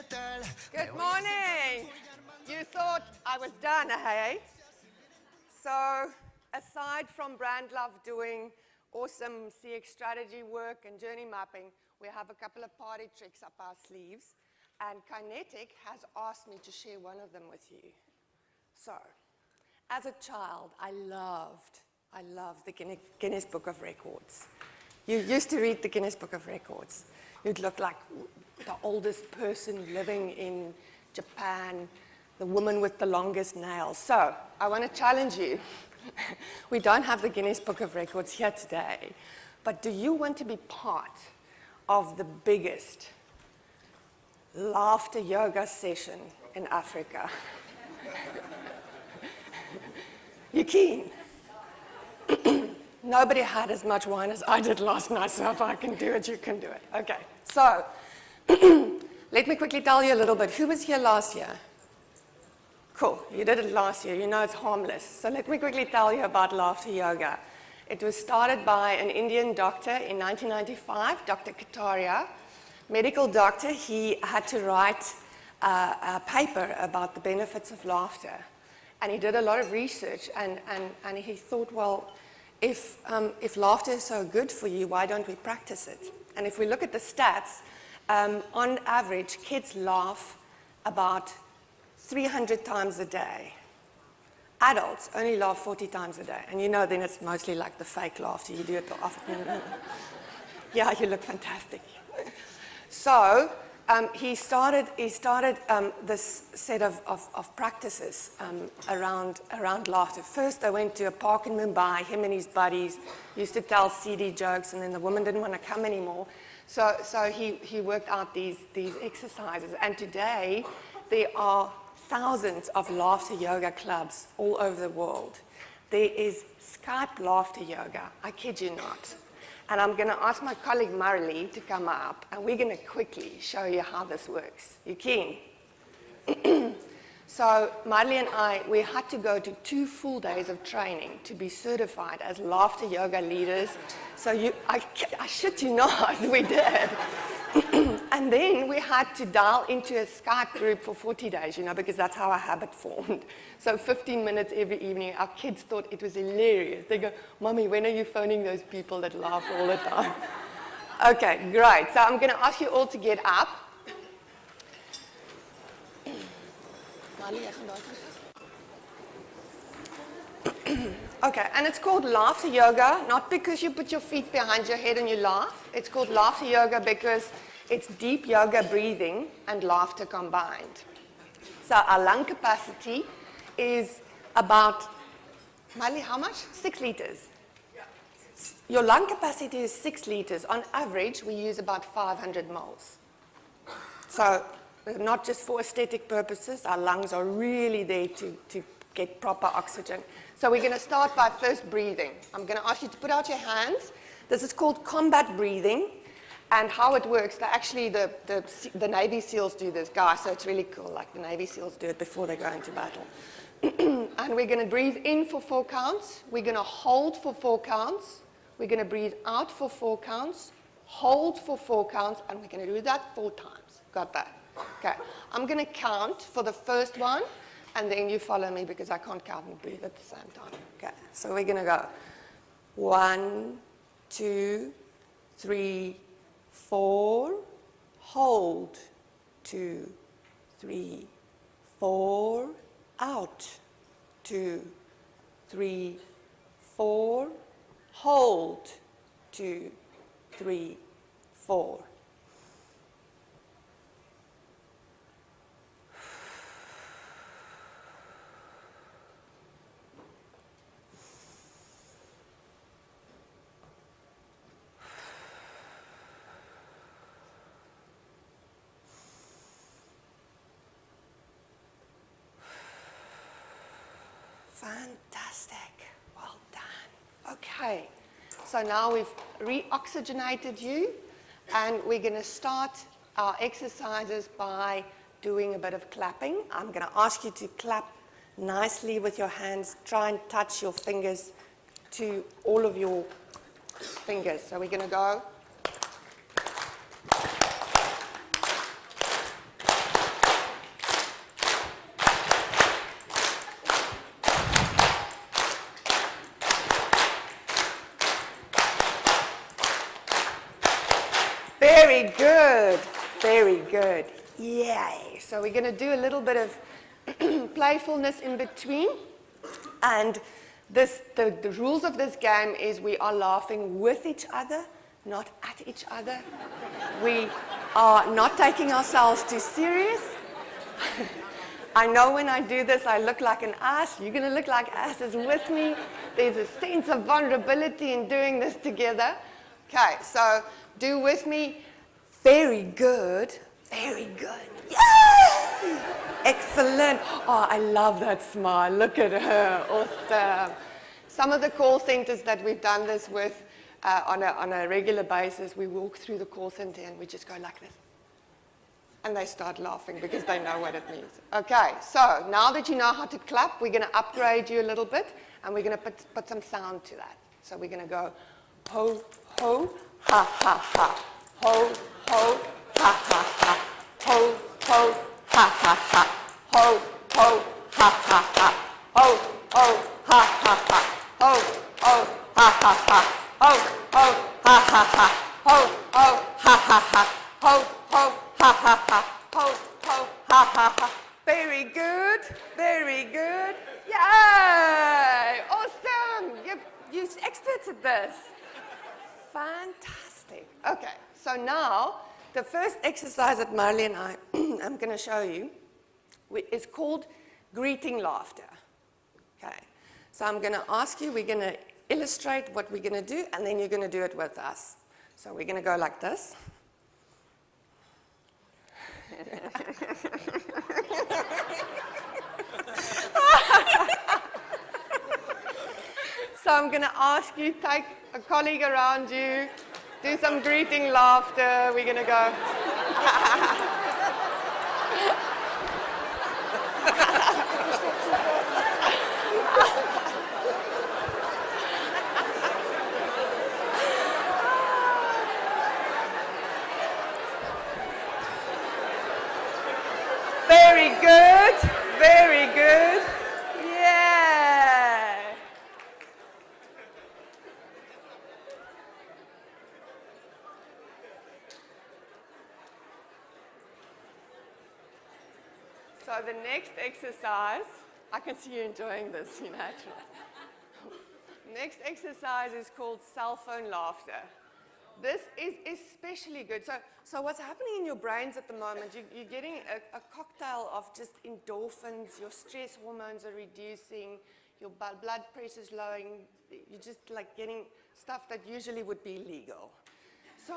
Good morning. You thought I was done, hey? So, aside from Brand Love doing awesome CX strategy work and journey mapping, we have a couple of party tricks up our sleeves, and Kinetic has asked me to share one of them with you. So, as a child, I loved the Guinness Book of Records. You used to read the Guinness Book of Records. You'd look like the oldest person living in Japan, the woman with the longest nails. So, I want to challenge you. We don't have the Guinness Book of Records here today, but do you want to be part of the biggest laughter yoga session in Africa? You keen? Nobody had as much wine as I did last night, so if I can do it, you can do it. Okay, so let me quickly tell you a little bit. Who was here last year? Cool, you did it last year. You know it's harmless. So let me quickly tell you about laughter yoga. It was started by an Indian doctor in 1995, Dr. Kataria, medical doctor. He had to write a paper about the benefits of laughter. And he did a lot of research, and he thought, well, if laughter is so good for you, why don't we practice it? And if we look at the stats, on average, kids laugh about 300 times a day. Adults only laugh 40 times a day. And you know, then it's mostly like the fake laughter. You do it often. Yeah, you look fantastic. So he started this set of practices around laughter. First, I went to a park in Mumbai. Him and his buddies used to tell CD jokes, and then the woman didn't want to come anymore. So he worked out these exercises. And today, there are thousands of laughter yoga clubs all over the world. There is Skype laughter yoga, I kid you not. And I'm going to ask my colleague Marilee to come up, and we're going to quickly show you how this works. You keen? So Marilee and I, we had to go to 2 full days of training to be certified as laughter yoga leaders. So I shit you not, we did. And then we had to dial into a Skype group for 40 days, you know, because that's how our habit formed. So 15 minutes every evening. Our kids thought it was hilarious. They go, Mommy, when are you phoning those people that laugh all the time? Okay, great. So I'm going to ask you all to get up. Okay, and it's called laughter yoga, not because you put your feet behind your head and you laugh. It's called laughter yoga because it's deep yoga breathing and laughter combined. So our lung capacity is about, Miley, how much? 6 liters. Your lung capacity is 6 liters. On average, we use about 500 moles. So not just for aesthetic purposes, our lungs are really there to get proper oxygen. So we're going to start by first breathing. I'm going to ask you to put out your hands. This is called combat breathing. And how it works, actually the Navy SEALs do this, guys, so it's really cool. Like the Navy SEALs do it before they go into battle. And we're going to breathe in for 4 counts. We're going to hold for 4 counts. We're going to breathe out for 4 counts, hold for 4 counts, and we're going to do that 4 times. Got that? Okay. I'm going to count for the first one, and then you follow me because I can't count and breathe at the same time. Okay. So we're going to go 1, 2, 3, 4, hold, 2, 3, 4, out, 2, 3, 4, hold, 2, 3, 4. Fantastic. Well done. Okay. So now we've reoxygenated you, and we're going to start our exercises by doing a bit of clapping. I'm going to ask you to clap nicely with your hands. Try and touch your fingers to all of your fingers. So we're going to go. Very good. Very good. Yay. So we're going to do a little bit of playfulness in between. And the rules of this game is we are laughing with each other, not at each other. We are not taking ourselves too serious. I know when I do this, I look like an ass. You're going to look like asses with me. There's a sense of vulnerability in doing this together. Okay, so do with me. Very good. Very good. Yay! Excellent. Oh, I love that smile. Look at her. Awesome. Some of the call centers that we've done this with on a regular basis, we walk through the call center and we just go like this. And they start laughing because they know what it means. Okay, so now that you know how to clap, we're going to upgrade you a little bit, and we're going to put some sound to that. So we're going to go ho, ho, ha, ha, ha. Ho, ho, ha, ha, ha. Ho, ho, ha, ha, ha. Ho, ho, ha, ha, ha. Ho, ho, ha, ha, ha. Ho, ho, ha, ha, ha. Ho, ho, ha, ha, ha. Ho, ho, ha, ha, ha. Ho, ho, ha, ha, ha. Ho, ho, ha, ha, ha. Very good. Very good. Yay! Awesome. You're experts at this. Fantastic. Okay, so now the first exercise that Marley and I am going to show you is called greeting laughter. Okay, so I'm going to ask you, we're going to illustrate what we're going to do, and then you're going to do it with us. So we're going to go like this. So I'm going to ask you, take a colleague around you, do some greeting laughter. We're going to go. Very good. Very good. Yeah. So the next exercise, I can see you enjoying this, you know. Next exercise is called cell phone laughter. This is especially good. So what's happening in your brains at the moment, you're getting a cocktail of just endorphins, your stress hormones are reducing, your blood pressure's lowering, you're just like getting stuff that usually would be illegal. So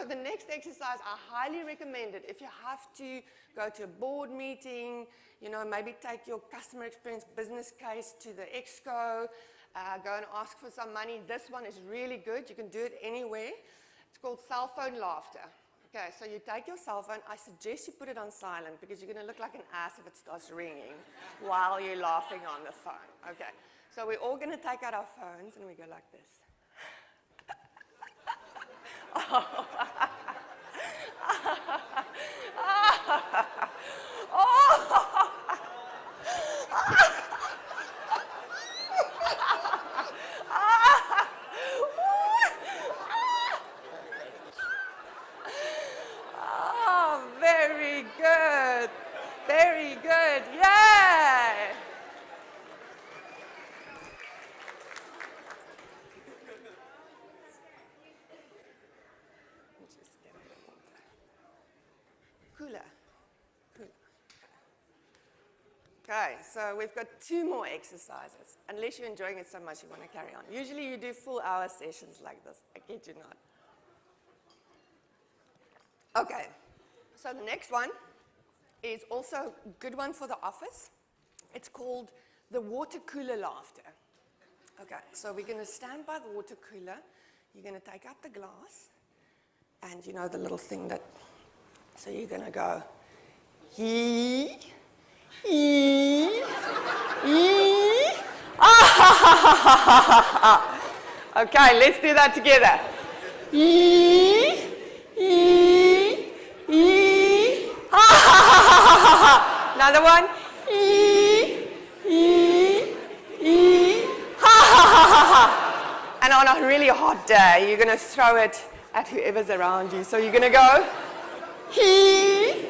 the next exercise, I highly recommend it. If you have to go to a board meeting, you know, maybe take your customer experience business case to the exco, go and ask for some money. This one is really good. You can do it anywhere. It's called cell phone laughter. Okay, so you take your cell phone. I suggest you put it on silent because you're going to look like an ass if it starts ringing while you're laughing on the phone. Okay, so we're all going to take out our phones and we go like this. Oh. Oh, very good. Very good. Yay! Cooler. Okay, so we've got 2 more exercises. Unless you're enjoying it so much you want to carry on. Usually you do full hour sessions like this. I kid you not. Okay, so the next one is also a good one for the office. It's called the water cooler laughter. Okay, so we're going to stand by the water cooler. You're going to take out the glass. And you know the little thing that... So you're going to go, hee, hee, hee, ah, ha, ha, ha, ha, ha. Okay, let's do that together. Hee, hee, hee, ha, ha, ha, ha, ha. Another one. Hee, hee, hee, ha, ha, ha, ha, ha. And on a really hot day, you're going to throw it at whoever's around you. So you're going to go, he,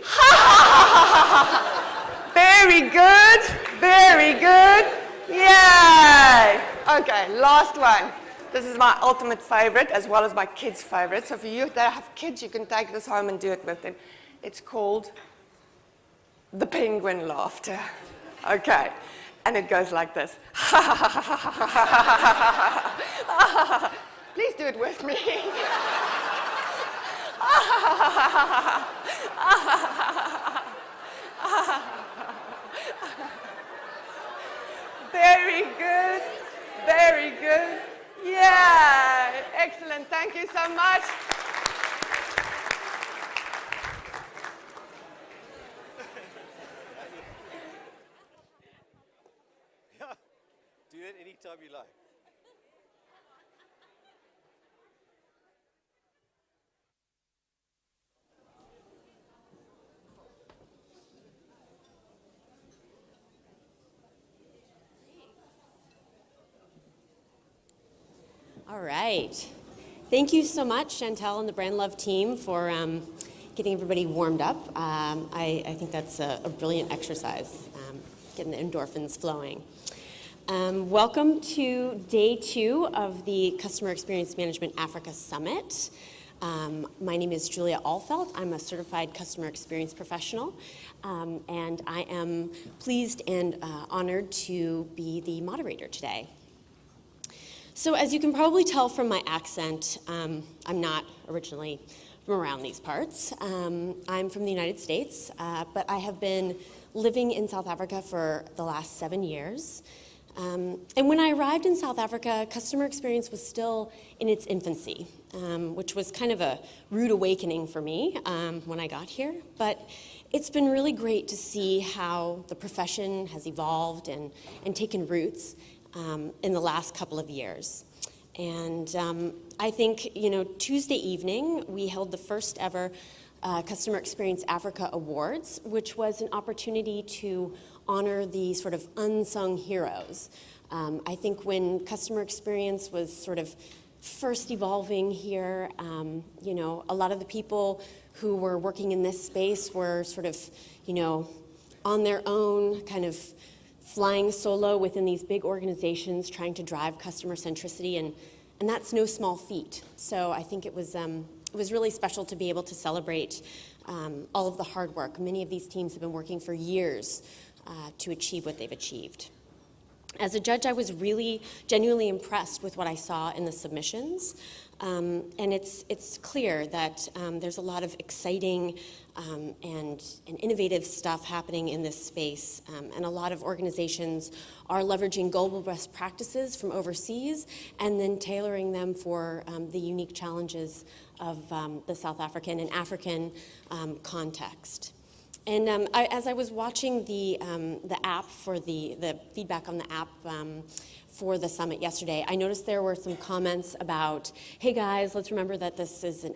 ha, ha, ha, ha. Very good, very good. Yay! Okay, last one. This is my ultimate favorite as well as my kids' favorite. So for you that have kids, you can take this home and do it with them. It's called the penguin laughter. Okay, and it goes like this. Please do it with me. Very good, very good. Yeah, excellent. Thank you so much. Do it anytime you like. All right. Thank you so much, Chantel and the Brand Love team, for getting everybody warmed up. I think that's a brilliant exercise, getting the endorphins flowing. Welcome to day 2 of the Customer Experience Management Africa Summit. My name is Julia Alfeld. I'm a certified customer experience professional, and I am pleased and honored to be the moderator today. So as you can probably tell from my accent, I'm not originally from around these parts. I'm from the United States, but I have been living in South Africa for the last 7 years. And when I arrived in South Africa, customer experience was still in its infancy, which was kind of a rude awakening for me when I got here. But it's been really great to see how the profession has evolved and taken roots in the last couple of years. And I think, Tuesday evening, we held the first ever Customer Experience Africa Awards, which was an opportunity to honor the sort of unsung heroes. I think when customer experience was sort of first evolving here, a lot of the people who were working in this space were sort of, on their own, kind of flying solo within these big organizations, trying to drive customer centricity, and that's no small feat. So I think it was really special to be able to celebrate all of the hard work. Many of these teams have been working for years to achieve what they've achieved. As a judge, I was really genuinely impressed with what I saw in the submissions. And it's clear that there's a lot of exciting and innovative stuff happening in this space. And a lot of organizations are leveraging global best practices from overseas and then tailoring them for the unique challenges of the South African and African context. And as I was watching the app for the feedback on the app for the summit yesterday, I noticed there were some comments about, hey guys, let's remember that this is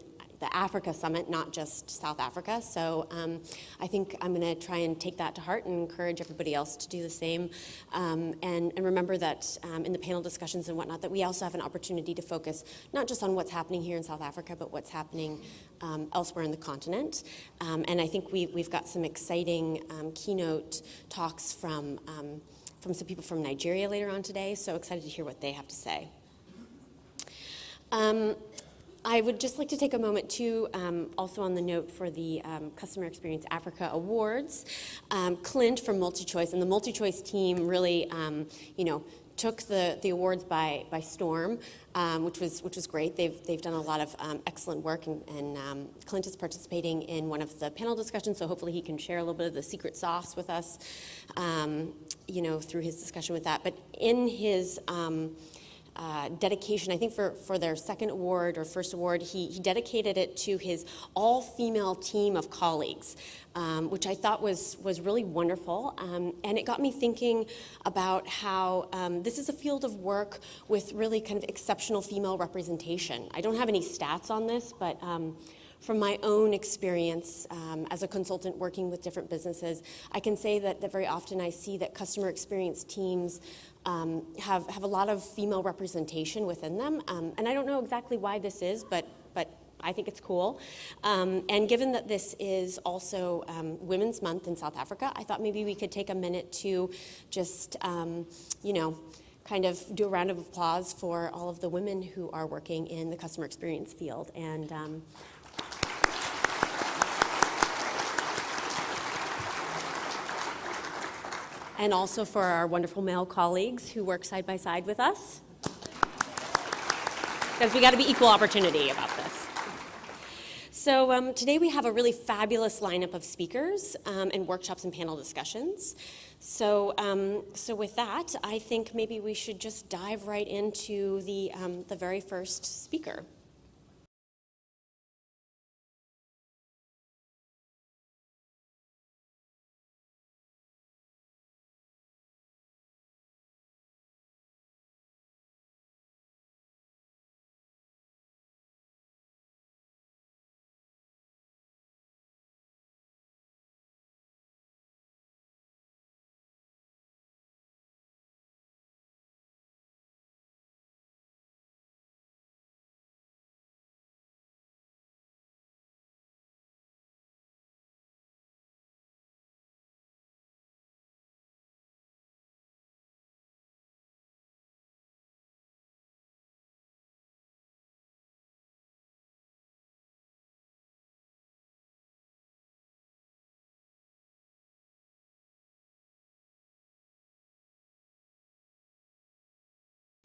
the Africa Summit, not just South Africa. So I think I'm going to try and take that to heart and encourage everybody else to do the same. And remember that in the panel discussions and whatnot, that we also have an opportunity to focus not just on what's happening here in South Africa, but what's happening elsewhere in the continent. And I think we've got some exciting keynote talks from some people from Nigeria later on today, so excited to hear what they have to say. I would just like to take a moment too, also on the note for the Customer Experience Africa Awards. Clint from MultiChoice and the MultiChoice team really, took the awards by storm, which was great. They've done a lot of excellent work, and Clint is participating in one of the panel discussions, so hopefully he can share a little bit of the secret sauce with us, through his discussion with that. But in his dedication, I think for their second award or first award, he dedicated it to his all-female team of colleagues, which I thought was really wonderful. And it got me thinking about how this is a field of work with really kind of exceptional female representation. I don't have any stats on this, but from my own experience as a consultant working with different businesses, I can say that very often I see that customer experience teams have a lot of female representation within them. And I don't know exactly why this is, but I think it's cool. And given that this is also Women's Month in South Africa, I thought maybe we could take a minute to just, kind of do a round of applause for all of the women who are working in the customer experience field. And also for our wonderful male colleagues who work side by side with us. Because we got to be equal opportunity about this. So today we have a really fabulous lineup of speakers and workshops and panel discussions. So with that, I think maybe we should just dive right into the very first speaker.